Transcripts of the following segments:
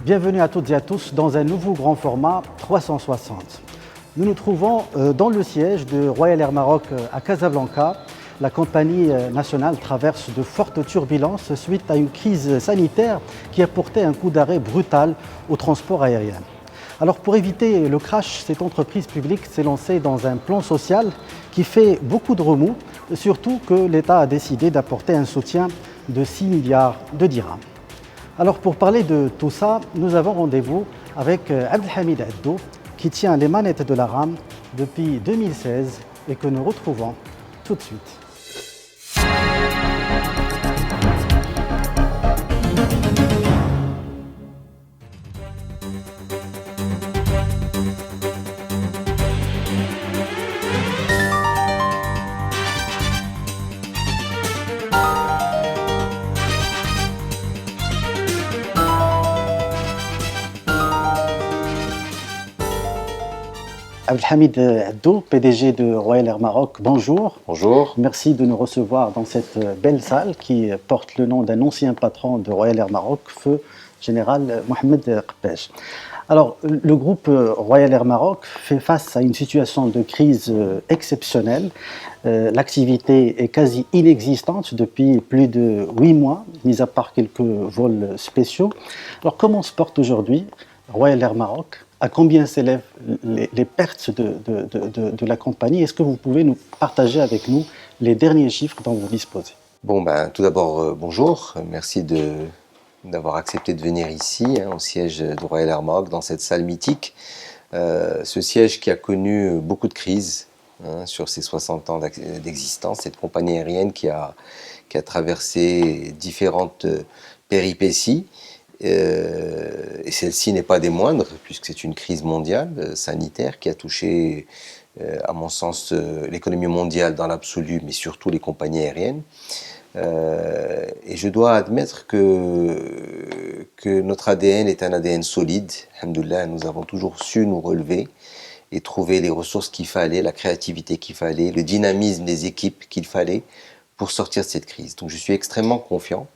Bienvenue à toutes et à tous dans un nouveau grand format 360. Nous nous trouvons dans le siège de Royal Air Maroc à Casablanca. La compagnie nationale traverse de fortes turbulences suite à une crise sanitaire qui a porté un coup d'arrêt brutal au transport aérien. Alors pour éviter le crash, cette entreprise publique s'est lancée dans un plan social qui fait beaucoup de remous, surtout que l'État a décidé d'apporter un soutien de 6 milliards de dirhams. Alors pour parler de tout ça, nous avons rendez-vous avec Abdelhamid Addou qui tient les manettes de la rame depuis 2016 et que nous retrouvons tout de suite. Abdelhamid Addou, PDG de Royal Air Maroc, bonjour. Bonjour. Merci de nous recevoir dans cette belle salle qui porte le nom d'un ancien patron de Royal Air Maroc, feu général Mohamed Qbaj. Alors, le groupe Royal Air Maroc fait face à une situation de crise exceptionnelle. L'activité est quasi inexistante depuis plus de 8 mois, mis à part quelques vols spéciaux. Alors, comment se porte aujourd'hui Royal Air Maroc? À combien s'élèvent les pertes de la compagnie? Est-ce que vous pouvez nous partager avec nous les derniers chiffres dont vous disposez? Tout d'abord, bonjour. Merci d'avoir accepté de venir ici, au siège de Royal Air Maroc, dans cette salle mythique. Ce siège qui a connu beaucoup de crises sur ses 60 ans d'existence, cette compagnie aérienne qui a traversé différentes péripéties. Et celle-ci n'est pas des moindres, puisque c'est une crise mondiale sanitaire qui a touché, à mon sens, l'économie mondiale dans l'absolu, mais surtout les compagnies aériennes. Et je dois admettre que notre ADN est un ADN solide. Alhamdoulilah, nous avons toujours su nous relever et trouver les ressources qu'il fallait, la créativité qu'il fallait, le dynamisme des équipes qu'il fallait pour sortir de cette crise. Donc je suis extrêmement confiant.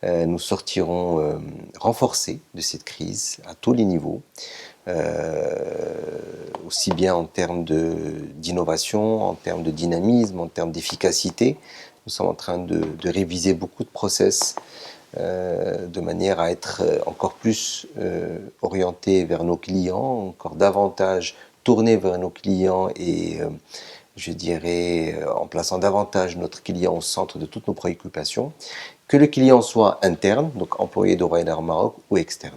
Nous sortirons renforcés de cette crise à tous les niveaux, aussi bien en termes d'innovation, en termes de dynamisme, en termes d'efficacité. Nous sommes en train de réviser beaucoup de process de manière à être encore plus orientés vers nos clients, encore davantage tournés vers nos clients et je dirais en plaçant davantage notre client au centre de toutes nos préoccupations, que le client soit interne, donc employé de Royal Air Maroc, ou externe.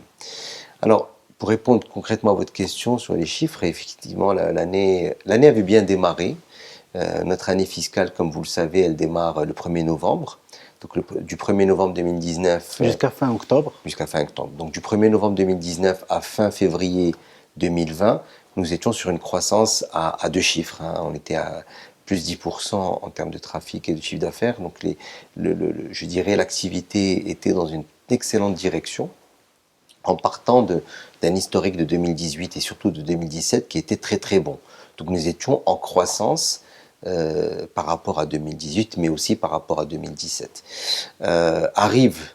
Alors, pour répondre concrètement à votre question sur les chiffres, effectivement, l'année avait bien démarré. Notre année fiscale, comme vous le savez, elle démarre le 1er novembre. Donc du 1er novembre 2019... Jusqu'à fin octobre. Jusqu'à fin octobre. Donc du 1er novembre 2019 à fin février 2020, nous étions sur une croissance à deux chiffres. On était à plus 10% en termes de trafic et de chiffre d'affaires. Donc je dirais l'activité était dans une excellente direction en partant d'un historique de 2018 et surtout de 2017 qui était très très bon. Donc nous étions en croissance par rapport à 2018 mais aussi par rapport à 2017. Arrive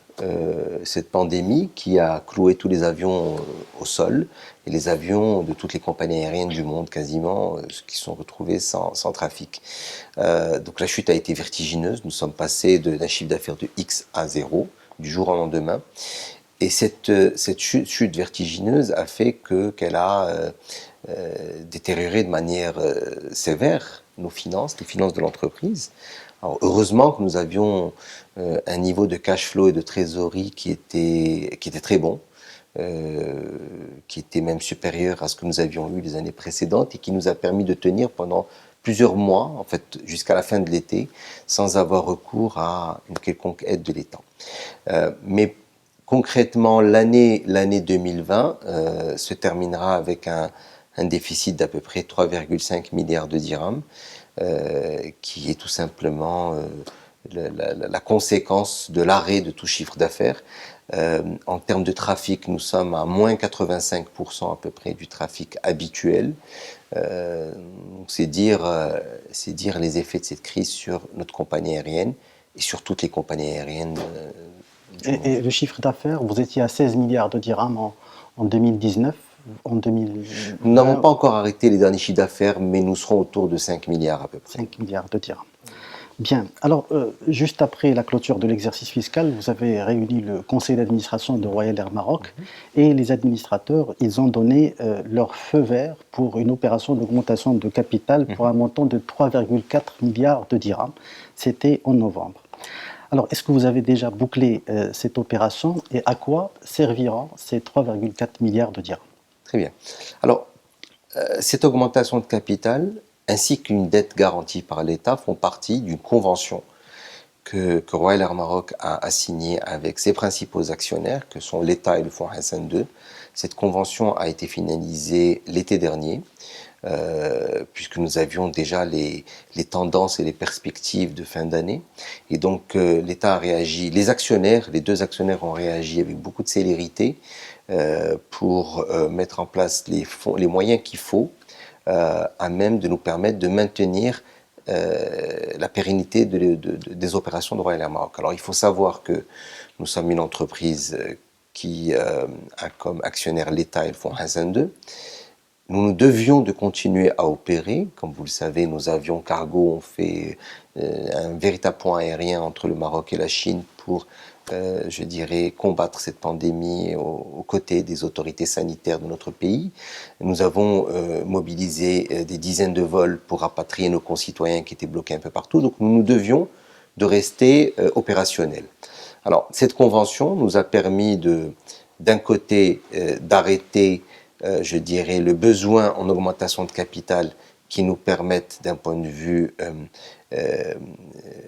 cette pandémie qui a cloué tous les avions au sol et les avions de toutes les compagnies aériennes du monde quasiment qui sont retrouvés sans trafic. Donc la chute a été vertigineuse, nous sommes passés d'un chiffre d'affaires de X à 0 du jour au lendemain et cette chute vertigineuse a fait qu'elle a détérioré de manière sévère nos finances, les finances de l'entreprise. Alors, heureusement que nous avions un niveau de cash flow et de trésorerie qui était très bon, qui était même supérieur à ce que nous avions eu les années précédentes et qui nous a permis de tenir pendant plusieurs mois, en fait jusqu'à la fin de l'été, sans avoir recours à une quelconque aide de l'État. Mais concrètement, l'année 2020 se terminera avec un déficit d'à peu près 3,5 milliards de dirhams, qui est tout simplement la conséquence de l'arrêt de tout chiffre d'affaires. En termes de trafic, nous sommes à moins 85% à peu près du trafic habituel. C'est dire les effets de cette crise sur notre compagnie aérienne et sur toutes les compagnies aériennes Et le chiffre d'affaires, vous étiez à 16 milliards de dirhams en 2019, en Nous n'avons 2020, pas encore arrêté les derniers chiffres d'affaires, mais nous serons autour de 5 milliards à peu près. 5 milliards de dirhams. Bien. Alors, juste après la clôture de l'exercice fiscal, vous avez réuni le conseil d'administration de Royal Air Maroc et les administrateurs, ils ont donné leur feu vert pour une opération d'augmentation de capital pour un montant de 3,4 milliards de dirhams. C'était en novembre. Alors, est-ce que vous avez déjà bouclé cette opération et à quoi serviront ces 3,4 milliards de dirhams? Très bien. Alors, cette augmentation de capital ainsi qu'une dette garantie par l'État font partie d'une convention que Royal Air Maroc a signée avec ses principaux actionnaires, que sont l'État et le fonds Hassan II. Cette convention a été finalisée l'été dernier, puisque nous avions déjà les tendances et les perspectives de fin d'année. Et donc l'État a réagi, les actionnaires, les deux actionnaires ont réagi avec beaucoup de célérité pour mettre en place les moyens qu'il faut à même de nous permettre de maintenir la pérennité des opérations de Royal Air Maroc. Alors il faut savoir que nous sommes une entreprise qui a comme actionnaire l'État et le fonds Hassan II. Nous devions de continuer à opérer. Comme vous le savez, nos avions cargo ont fait un véritable pont aérien entre le Maroc et la Chine pour, je dirais, combattre cette pandémie aux côtés des autorités sanitaires de notre pays. Nous avons mobilisé des dizaines de vols pour rapatrier nos concitoyens qui étaient bloqués un peu partout. Donc nous devions de rester opérationnels. Alors, cette convention nous a permis d'un côté d'arrêter je dirais, le besoin en augmentation de capital qui nous permettent, d'un point de vue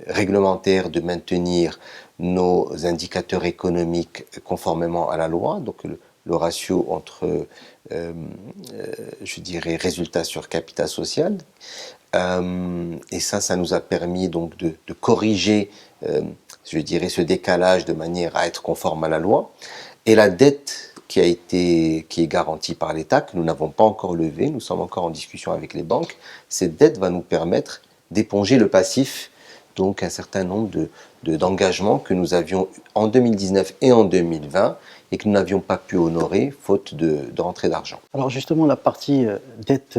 réglementaire, de maintenir nos indicateurs économiques conformément à la loi, donc le ratio entre, je dirais, résultat sur capital social. Et ça nous a permis donc de corriger, je dirais, ce décalage de manière à être conforme à la loi. Et la dette qui est garantie par l'État, que nous n'avons pas encore levée, nous sommes encore en discussion avec les banques. Cette dette va nous permettre d'éponger le passif, donc un certain nombre d'engagements que nous avions en 2019 et en 2020 et que nous n'avions pas pu honorer faute de rentrée d'argent. Alors justement, la partie dette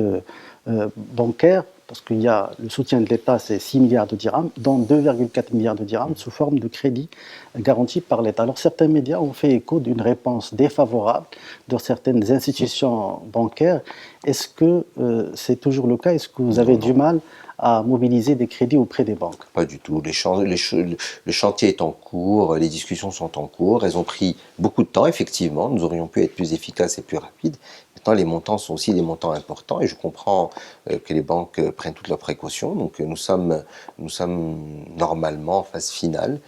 bancaire, parce qu'il y a le soutien de l'État, c'est 6 milliards de dirhams, dont 2,4 milliards de dirhams sous forme de crédit garanti par l'État. Alors certains médias ont fait écho d'une réponse défavorable de certaines institutions bancaires. Est-ce que c'est toujours le cas? Est-ce que vous avez du mal à mobiliser des crédits auprès des banques? Pas du tout. Le chantier est en cours, les discussions sont en cours. Elles ont pris beaucoup de temps, effectivement. Nous aurions pu être plus efficaces et plus rapides. Maintenant, les montants sont aussi des montants importants et je comprends que les banques prennent toutes leurs précautions. Donc, nous sommes normalement en phase finale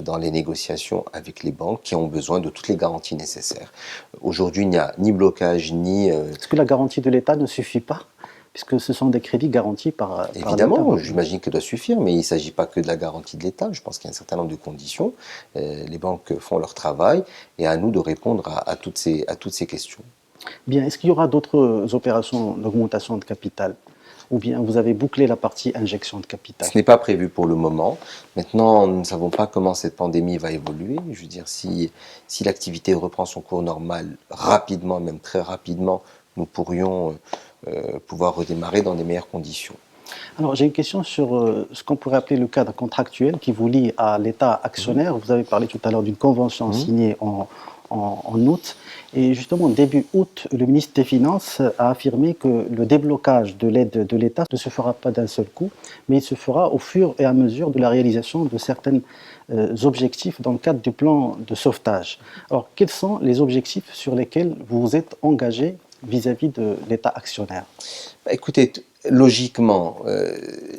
dans les négociations avec les banques qui ont besoin de toutes les garanties nécessaires. Aujourd'hui, il n'y a ni blocage, ni... Est-ce que la garantie de l'État ne suffit pas? Puisque ce sont des crédits garantis par Évidemment, j'imagine que ça doit suffire, mais il ne s'agit pas que de la garantie de l'État. Je pense qu'il y a un certain nombre de conditions. Les banques font leur travail et à nous de répondre à toutes ces questions. Bien, est-ce qu'il y aura d'autres opérations d'augmentation de capital? Ou bien vous avez bouclé la partie injection de capital? Ce n'est pas prévu pour le moment. Maintenant, nous ne savons pas comment cette pandémie va évoluer. Je veux dire, si l'activité reprend son cours normal rapidement, même très rapidement, nous pourrions pouvoir redémarrer dans des meilleures conditions. Alors j'ai une question sur ce qu'on pourrait appeler le cadre contractuel qui vous lie à l'État actionnaire. Vous avez parlé tout à l'heure d'une convention signée en août. Et justement, début août, le ministre des Finances a affirmé que le déblocage de l'aide de l'État ne se fera pas d'un seul coup, mais il se fera au fur et à mesure de la réalisation de certains objectifs dans le cadre du plan de sauvetage. Alors, quels sont les objectifs sur lesquels vous vous êtes engagé vis-à-vis de l'État actionnaire? Écoutez, logiquement,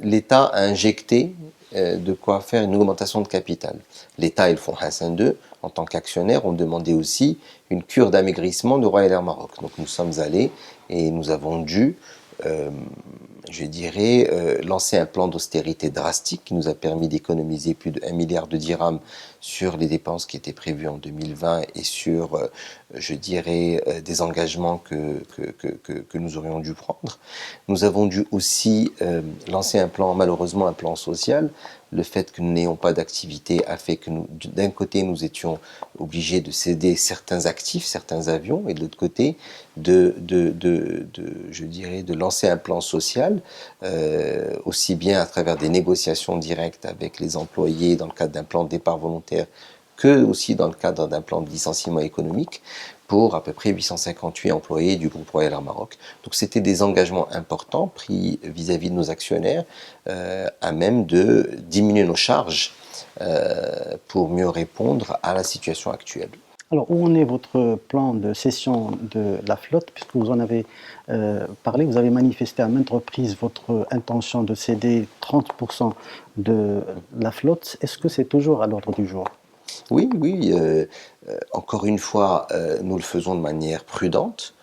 l'État a injecté de quoi faire une augmentation de capital. L'État et le fonds Hassan II, en tant qu'actionnaires, ont demandé aussi une cure d'amaigrissement de Royal Air Maroc. Donc nous sommes allés et nous avons dû, je dirais, lancer un plan d'austérité drastique qui nous a permis d'économiser plus de 1 milliard de dirhams sur les dépenses qui étaient prévues en 2020 et sur, je dirais, des engagements que nous aurions dû prendre. Nous avons dû aussi lancer malheureusement un plan social. Le fait que nous n'ayons pas d'activité a fait que d'un côté, nous étions obligés de céder certains actifs, certains avions, et de l'autre côté, je dirais, de lancer un plan social, aussi bien à travers des négociations directes avec les employés dans le cadre d'un plan de départ volontaire, que aussi dans le cadre d'un plan de licenciement économique, pour à peu près 858 employés du groupe Royal Air Maroc. Donc c'était des engagements importants pris vis-à-vis de nos actionnaires, à même de diminuer nos charges pour mieux répondre à la situation actuelle. Alors, où en est votre plan de cession de la flotte? Puisque vous en avez parlé, vous avez manifesté à maintes reprises votre intention de céder 30% de la flotte. Est-ce que c'est toujours à l'ordre du jour? Oui, oui. Encore une fois, nous le faisons de manière prudente,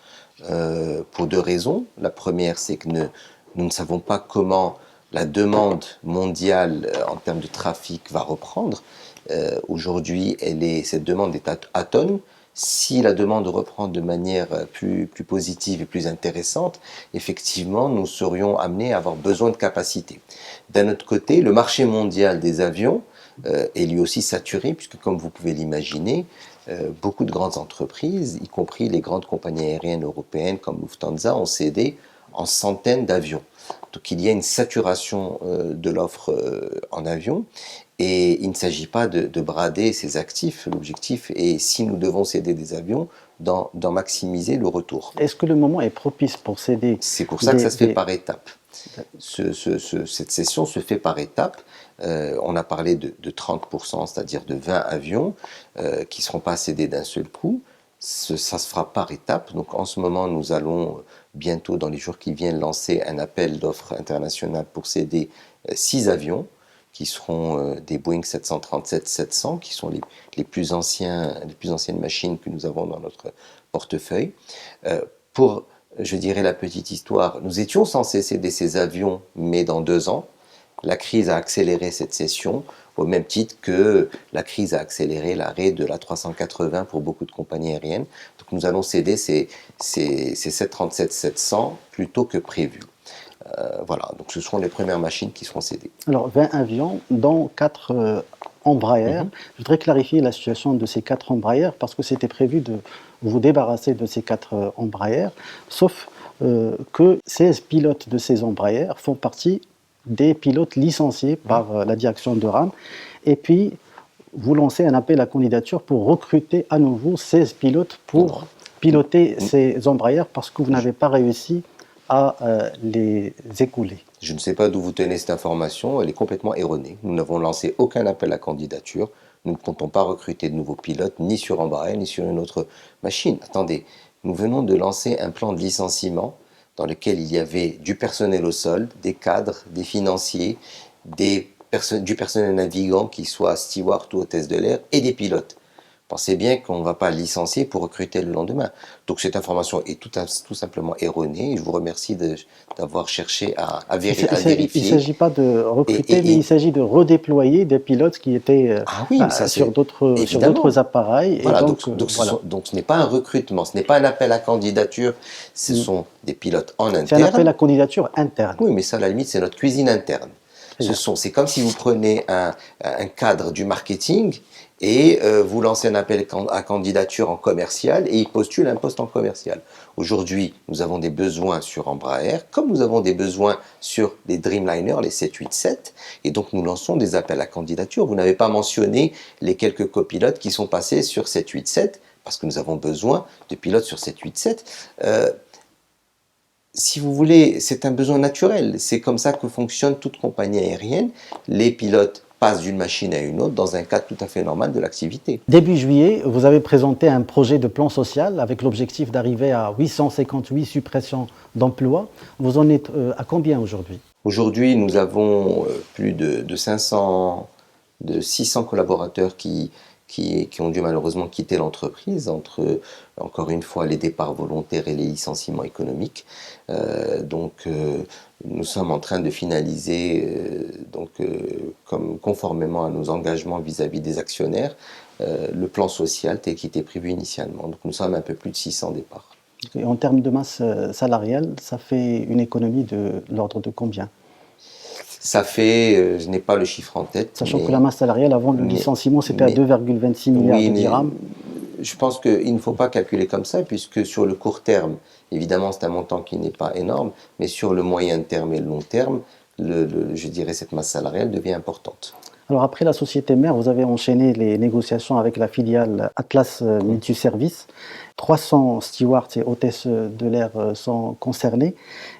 pour deux raisons. La première, c'est que nous ne savons pas comment la demande mondiale en termes de trafic va reprendre. Aujourd'hui, cette demande est atone. Si la demande reprend de manière plus positive et plus intéressante, effectivement, nous serions amenés à avoir besoin de capacités. D'un autre côté, le marché mondial des avions est lui aussi saturé, puisque comme vous pouvez l'imaginer, beaucoup de grandes entreprises, y compris les grandes compagnies aériennes européennes comme Lufthansa, ont cédé en centaines d'avions. Donc il y a une saturation de l'offre en avions, et il ne s'agit pas de brader ces actifs. L'objectif est, si nous devons céder des avions, d'en maximiser le retour. Est-ce que le moment est propice pour céder? C'est pour ça que ça se fait par étapes. Cette cession se fait par étapes. On a parlé de 30%, c'est-à-dire de 20 avions qui ne seront pas cédés d'un seul coup. Ça se fera par étapes. Donc en ce moment, nous allons bientôt, dans les jours qui viennent, lancer un appel d'offres international pour céder 6 avions qui seront des Boeing 737-700, qui sont les plus anciennes machines que nous avons dans notre portefeuille. Pour, je dirais, la petite histoire, nous étions censés céder ces avions, mais dans 2 ans. La crise a accéléré cette cession, au même titre que la crise a accéléré l'arrêt de la 380 pour beaucoup de compagnies aériennes. Donc nous allons céder ces 737-700 plus tôt que prévu. Voilà, donc ce seront les premières machines qui seront cédées. Alors, 20 avions, dont 4 Embraer. Je voudrais clarifier la situation de ces 4 Embraer, parce que c'était prévu de vous débarrasser de ces 4 Embraer, sauf que 16 pilotes de ces Embraer font partie des pilotes licenciés par la direction de RAM. Et puis, vous lancez un appel à candidature pour recruter à nouveau 16 pilotes pour piloter ces Embraer, parce que vous n'avez pas réussi à les écouler. Je ne sais pas d'où vous tenez cette information, elle est complètement erronée. Nous n'avons lancé aucun appel à candidature. Nous ne comptons pas recruter de nouveaux pilotes, ni sur Embraer, ni sur une autre machine. Attendez, nous venons de lancer un plan de licenciement dans lequel il y avait du personnel au sol, des cadres, des financiers, du personnel navigant, qui soit steward ou hôtesse de l'air, et des pilotes. Pensez bien qu'on ne va pas licencier pour recruter le lendemain. Donc cette information est tout simplement erronée, et je vous remercie d'avoir cherché à vérifier. Il ne s'agit pas de recruter, mais il s'agit de redéployer des pilotes qui étaient sur d'autres appareils. Voilà, donc ce n'est pas un recrutement, ce n'est pas un appel à candidature, ce sont des pilotes en interne. C'est un appel à candidature interne. Oui, mais ça, à la limite, c'est notre cuisine interne. C'est comme si vous prenez un cadre du marketing et vous lancez un appel à candidature en commercial, et il postule un poste en commercial. Aujourd'hui, nous avons des besoins sur Embraer, comme nous avons des besoins sur les Dreamliner, les 787, et donc nous lançons des appels à candidature. Vous n'avez pas mentionné les quelques copilotes qui sont passés sur 787, parce que nous avons besoin de pilotes sur 787. Si vous voulez, c'est un besoin naturel. C'est comme ça que fonctionne toute compagnie aérienne. Les pilotes passent d'une machine à une autre dans un cadre tout à fait normal de l'activité. Début juillet, vous avez présenté un projet de plan social avec l'objectif d'arriver à 858 suppressions d'emplois. Vous en êtes à combien aujourd'hui? Aujourd'hui, nous avons plus de 600 collaborateurs qui qui ont dû malheureusement quitter l'entreprise entre, encore une fois, les départs volontaires et les licenciements économiques. Nous sommes en train de finaliser, conformément à nos engagements vis-à-vis des actionnaires, le plan social tel qu'il était prévu initialement. Donc nous sommes un peu plus de 600 départs. Et en termes de masse salariale, ça fait une économie de l'ordre de combien? Ça fait, je n'ai pas le chiffre en tête. Sachant que la masse salariale avant le licenciement, c'était à 2,26 milliards de dirhams. Je pense qu'il ne faut pas calculer comme ça, puisque sur le court terme, évidemment, c'est un montant qui n'est pas énorme, mais sur le moyen terme et le long terme, je dirais cette masse salariale devient importante. Alors après la société mère, vous avez enchaîné les négociations avec la filiale Atlas Multiservice. 300 stewards et hôtesses de l'air sont concernés.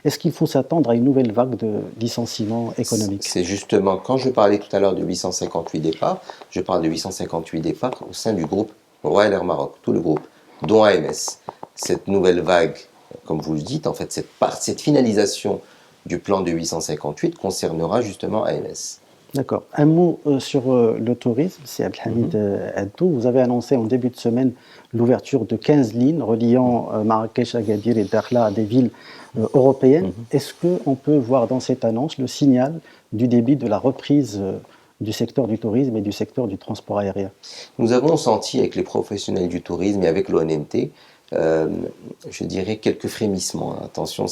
Est-ce qu'il faut s'attendre à une nouvelle vague de licenciements économiques? C'est justement, quand je parlais tout à l'heure de 858 départs, je parle de 858 départs au sein du groupe Royal Air Maroc, tout le groupe, dont AMS. Cette nouvelle vague, comme vous le dites, en fait, cette finalisation du plan de 858 concernera justement AMS. D'accord. Un mot sur le tourisme, c'est Abdelhamid Addou. Vous avez annoncé en début de semaine l'ouverture de 15 lignes reliant Marrakech, Agadir et Dakhla à des villes européennes. Est-ce qu'on peut voir dans cette annonce le signal du début de la reprise du secteur du tourisme et du secteur du transport aérien? Nous avons senti avec les professionnels du tourisme et avec l'ONMT, je dirais quelques frémissements. Attention,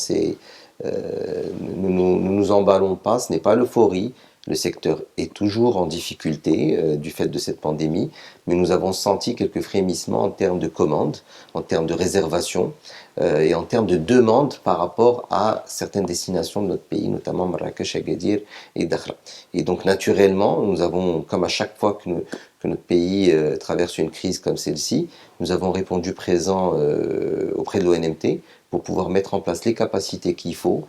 nous nous emballons pas, ce n'est pas l'euphorie. Le secteur est toujours en difficulté du fait de cette pandémie, mais nous avons senti quelques frémissements en termes de commandes, en termes de réservations et en termes de demandes par rapport à certaines destinations de notre pays, notamment Marrakech, Agadir et Dakhla. Et donc naturellement, nous avons, comme à chaque fois que notre pays traverse une crise comme celle-ci, nous avons répondu présent auprès de l'ONMT pour pouvoir mettre en place les capacités qu'il faut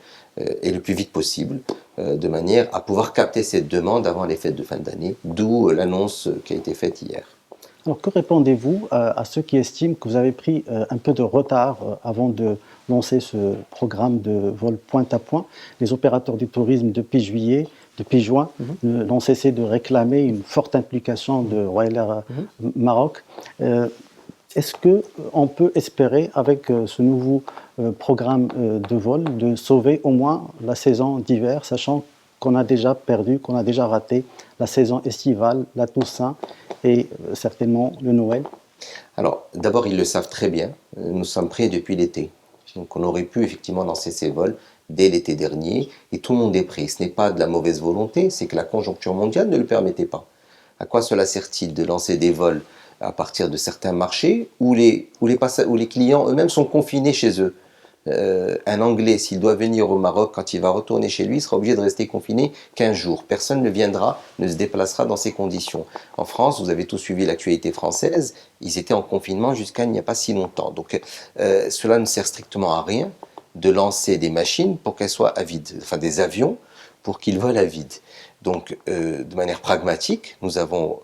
et le plus vite possible, de manière à pouvoir capter cette demande avant les fêtes de fin d'année, d'où l'annonce qui a été faite hier. Alors que répondez-vous à ceux qui estiment que vous avez pris un peu de retard avant de lancer ce programme de vol point à point? Les opérateurs du tourisme depuis juin, n'ont cessé de réclamer une forte implication de Royal Air Maroc. Est-ce qu'on peut espérer, avec ce nouveau programme de vol, de sauver au moins la saison d'hiver, sachant qu'on a déjà perdu, qu'on a déjà raté la saison estivale, la Toussaint et certainement le Noël? Alors, d'abord, ils le savent très bien. Nous sommes prêts depuis l'été. Donc, on aurait pu effectivement lancer ces vols dès l'été dernier et tout le monde est prêt. Ce n'est pas de la mauvaise volonté, c'est que la conjoncture mondiale ne le permettait pas. À quoi cela sert-il de lancer des vols à partir de certains marchés où les clients eux-mêmes sont confinés chez eux? Un Anglais, s'il doit venir au Maroc, quand il va retourner chez lui, il sera obligé de rester confiné 15 jours. Personne ne viendra, ne se déplacera dans ces conditions. En France, vous avez tous suivi l'actualité française, ils étaient en confinement jusqu'à il n'y a pas si longtemps. Donc cela ne sert strictement à rien de lancer des machines pour qu'elles soient à vide, enfin des avions pour qu'ils volent à vide. Donc de manière pragmatique, nous avons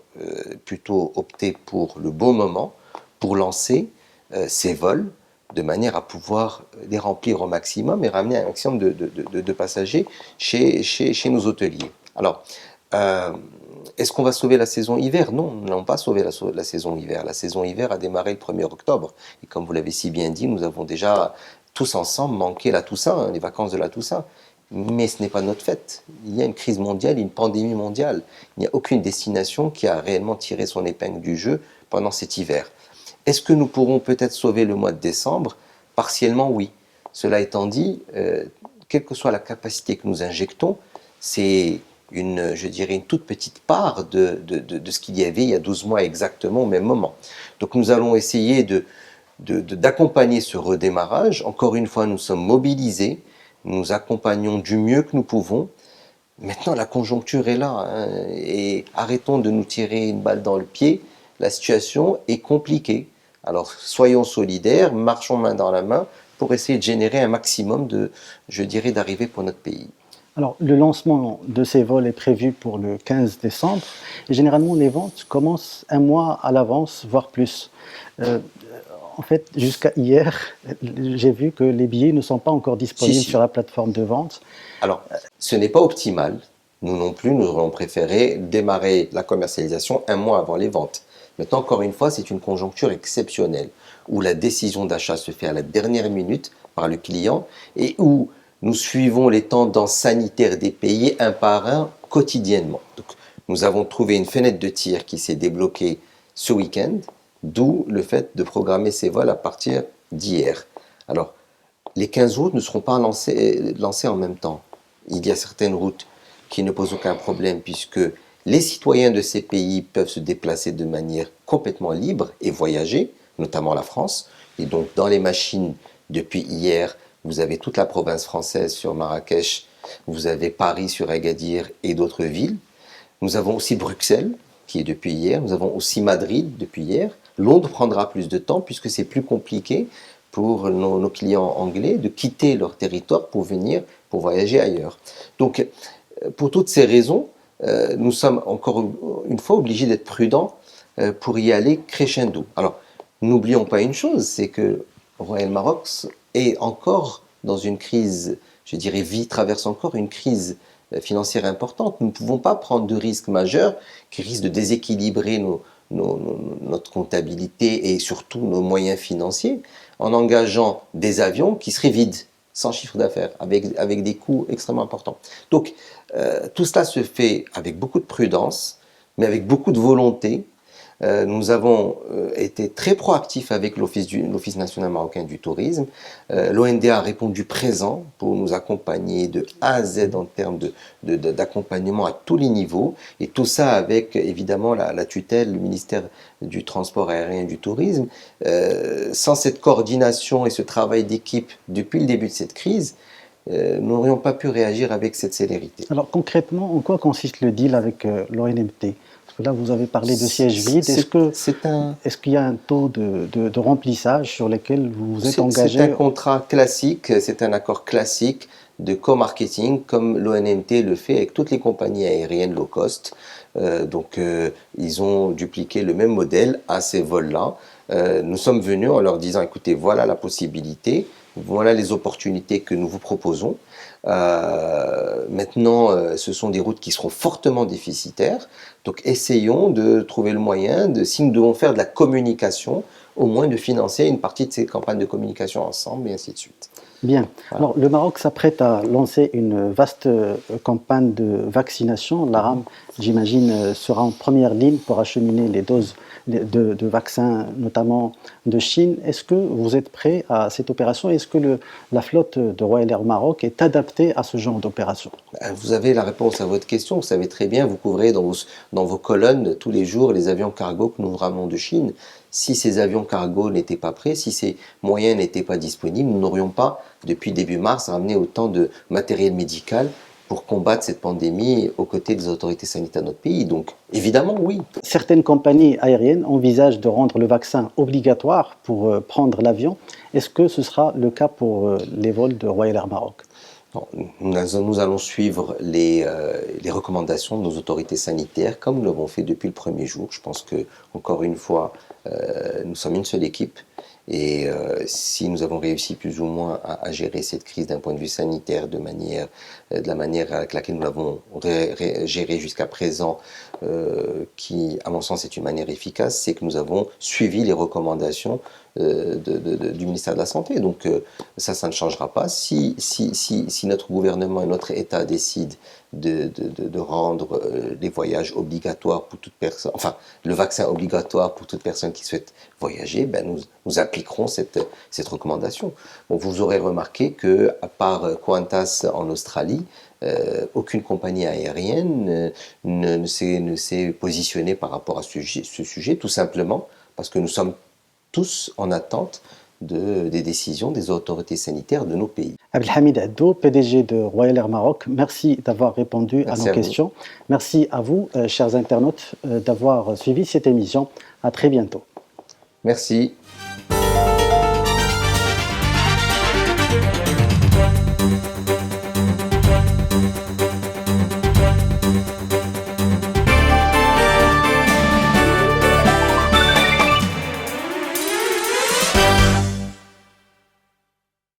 plutôt opté pour le bon moment pour lancer ces vols de manière à pouvoir les remplir au maximum et ramener un maximum de passagers chez nos hôteliers. Alors, est-ce qu'on va sauver la saison hiver? Non, nous n'allons pas sauver la saison hiver. La saison hiver a démarré le 1er octobre. Et comme vous l'avez si bien dit, nous avons déjà tous ensemble manqué la Toussaint, les vacances de la Toussaint. Mais ce n'est pas notre fête. Il y a une crise mondiale, une pandémie mondiale. Il n'y a aucune destination qui a réellement tiré son épingle du jeu pendant cet hiver. Est-ce que nous pourrons peut-être sauver le mois de décembre? Partiellement, oui. Cela étant dit, quelle que soit la capacité que nous injectons, c'est je dirais une toute petite part de ce qu'il y avait il y a 12 mois exactement au même moment. Donc nous allons essayer d'accompagner ce redémarrage. Encore une fois, nous sommes mobilisés, nous accompagnons du mieux que nous pouvons. Maintenant, la conjoncture est là, hein, et arrêtons de nous tirer une balle dans le pied. La situation est compliquée. Alors, soyons solidaires, marchons main dans la main pour essayer de générer un maximum d'arrivées pour notre pays. Alors, le lancement de ces vols est prévu pour le 15 décembre. Et généralement, les ventes commencent un mois à l'avance, voire plus. En fait, jusqu'à hier, j'ai vu que les billets ne sont pas encore disponibles sur la plateforme de vente. Alors, ce n'est pas optimal. Nous non plus, nous aurions préféré démarrer la commercialisation un mois avant les ventes. Maintenant, encore une fois, c'est une conjoncture exceptionnelle où la décision d'achat se fait à la dernière minute par le client et où nous suivons les tendances sanitaires des pays un par un quotidiennement. Donc, nous avons trouvé une fenêtre de tir qui s'est débloquée ce week-end, d'où le fait de programmer ces vols à partir d'hier. Alors, les 15 routes ne seront pas lancées en même temps. Il y a certaines routes qui ne posent aucun problème puisque les citoyens de ces pays peuvent se déplacer de manière complètement libre et voyager, notamment la France. Et donc, dans les machines, depuis hier, vous avez toute la province française sur Marrakech, vous avez Paris sur Agadir et d'autres villes. Nous avons aussi Bruxelles, qui est depuis hier. Nous avons aussi Madrid depuis hier. Londres prendra plus de temps puisque c'est plus compliqué pour nos clients anglais de quitter leur territoire pour venir, pour voyager ailleurs. Donc, pour toutes ces raisons, nous sommes encore une fois obligés d'être prudents pour y aller crescendo. Alors, n'oublions pas une chose, c'est que Royal Maroc est encore dans une crise, je dirais, traverse encore une crise financière importante. Nous ne pouvons pas prendre de risques majeurs qui risquent de déséquilibrer notre comptabilité et surtout nos moyens financiers en engageant des avions qui seraient vides, sans chiffre d'affaires, avec des coûts extrêmement importants. Donc, tout cela se fait avec beaucoup de prudence, mais avec beaucoup de volonté. Nous avons été très proactifs avec l'Office national marocain du tourisme. L'ONDA a répondu présent pour nous accompagner de A à Z en termes d'accompagnement à tous les niveaux. Et tout ça avec évidemment la tutelle, le ministère du Transport aérien et du Tourisme. Sans cette coordination et ce travail d'équipe depuis le début de cette crise, nous n'aurions pas pu réagir avec cette célérité. Alors concrètement, en quoi consiste le deal avec l'ONMT? Là, vous avez parlé de sièges vides. Est-ce qu'il y a un taux de remplissage sur lequel vous vous êtes engagé? C'est un contrat classique, c'est un accord classique de co-marketing, comme l'ONMT le fait avec toutes les compagnies aériennes low cost. Ils ont dupliqué le même modèle à ces vols-là. Nous sommes venus en leur disant, écoutez, voilà la possibilité, voilà les opportunités que nous vous proposons. Maintenant, ce sont des routes qui seront fortement déficitaires. Donc, essayons de trouver le moyen, si nous devons faire de la communication, au moins de financer une partie de ces campagnes de communication ensemble, et ainsi de suite. Bien. Voilà. Alors, le Maroc s'apprête à lancer une vaste campagne de vaccination. L'ARAM, j'imagine, sera en première ligne pour acheminer les doses de vaccins, notamment de Chine. Est-ce que vous êtes prêt à cette opération? Est-ce que la flotte de Royal Air Maroc est adaptée à ce genre d'opération? Vous avez la réponse à votre question. Vous savez très bien, vous couvrez dans vos colonnes tous les jours les avions cargo que nous ramenons de Chine. Si ces avions cargo n'étaient pas prêts, si ces moyens n'étaient pas disponibles, nous n'aurions pas, depuis début mars, ramené autant de matériel médical pour combattre cette pandémie aux côtés des autorités sanitaires de notre pays. Donc, évidemment, oui. Certaines compagnies aériennes envisagent de rendre le vaccin obligatoire pour prendre l'avion. Est-ce que ce sera le cas pour les vols de Royal Air Maroc? Nous allons suivre les recommandations de nos autorités sanitaires, comme nous l'avons fait depuis le premier jour. Je pense que, encore une fois, nous sommes une seule équipe. Et si nous avons réussi plus ou moins à gérer cette crise d'un point de vue sanitaire de la manière avec laquelle nous l'avons gérée jusqu'à présent, qui, à mon sens, est une manière efficace, c'est que nous avons suivi les recommandations du ministère de la Santé. Donc ça ne changera pas. Si notre gouvernement et notre État décident de rendre les voyages obligatoires pour toute personne, enfin le vaccin obligatoire pour toute personne qui souhaite voyager, ben nous appliquerons cette recommandation. Bon, vous aurez remarqué que, à part Qantas en Australie, aucune compagnie aérienne ne s'est positionnée par rapport à ce sujet, tout simplement parce que nous sommes tous en attente des décisions des autorités sanitaires de nos pays. Abdelhamid Addo, PDG de Royal Air Maroc, merci d'avoir répondu à nos questions. Merci à vous, chers internautes, d'avoir suivi cette émission. À très bientôt. Merci.